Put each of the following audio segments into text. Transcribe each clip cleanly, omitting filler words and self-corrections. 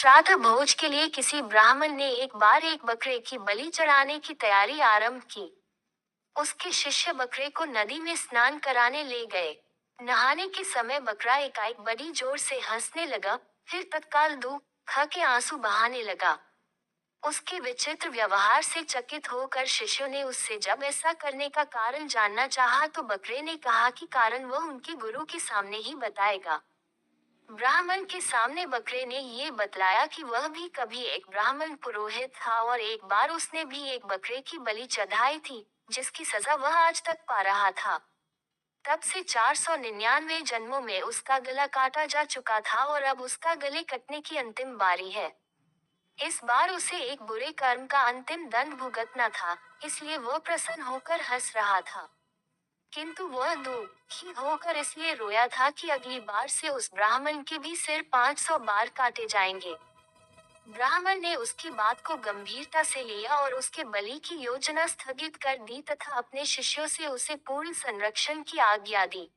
श्राद्ध भोज के लिए किसी ब्राह्मण ने एक बार एक बकरे की बलि चढ़ाने की तैयारी आरंभ की। उसके शिष्य बकरे को नदी में स्नान कराने ले गए। नहाने के समय बकरा एकाएक बड़ी जोर से हंसने लगा, फिर तत्काल दुख के आंसू बहाने लगा। उसके विचित्र व्यवहार से चकित होकर शिष्यों ने उससे जब ऐसा करने का कारण जानना चाहा तो बकरे ने कहा कि कारण वह उनके गुरु के सामने ही बताएगा। ब्राह्मण के सामने बकरे ने ये बतलाया कि वह भी कभी एक ब्राह्मण पुरोहित था और एक बार उसने भी एक बकरे की बलि चढ़ाई थी, जिसकी सजा वह आज तक पा रहा था। तब से 499 जन्मों में उसका गला काटा जा चुका था और अब उसका गले कटने की अंतिम बारी है। इस बार उसे एक बुरे कर्म का अंतिम दंड भुगतना था, इसलिए वह प्रसन्न होकर हंस रहा था। किंतु वह दुखी होकर इसलिए रोया था कि अगली बार से उस ब्राह्मण के भी सिर 500 बार काटे जाएंगे। ब्राह्मण ने उसकी बात को गंभीरता से लिया और उसके बलि की योजना स्थगित कर दी तथा अपने शिष्यों से उसे पूर्ण संरक्षण की आज्ञा दी।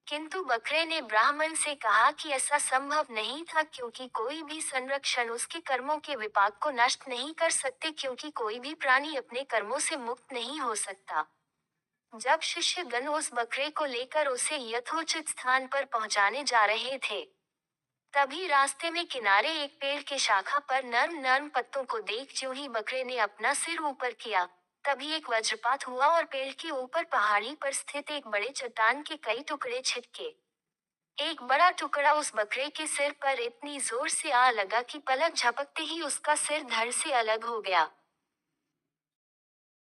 किंतु बकरे ने ब्राह्मण से कहा कि ऐसा संभव नहीं था, क्योंकि कोई भी संरक्षण उसके कर्मों के विपाक को नष्ट नहीं कर सकते, क्योंकि कोई भी प्राणी अपने कर्मों से मुक्त नहीं हो सकता। जब शिष्यगण उस बकरे को लेकर उसे यथोचित स्थान पर पहुंचाने जा रहे थे, तभी रास्ते में किनारे एक पेड़ के शाखा पर नर्म नर्म पत्तों को देख ज्यों ही बकरे ने अपना सिर ऊपर किया, तभी एक वज्रपात हुआ और पेड़ के ऊपर पहाड़ी पर स्थित एक बड़े चट्टान के कई टुकड़े छिटके। एक बड़ा टुकड़ा उस बकरे के सिर पर इतनी जोर से आ लगा कि पलक झपकते ही उसका सिर धड़ से अलग हो गया।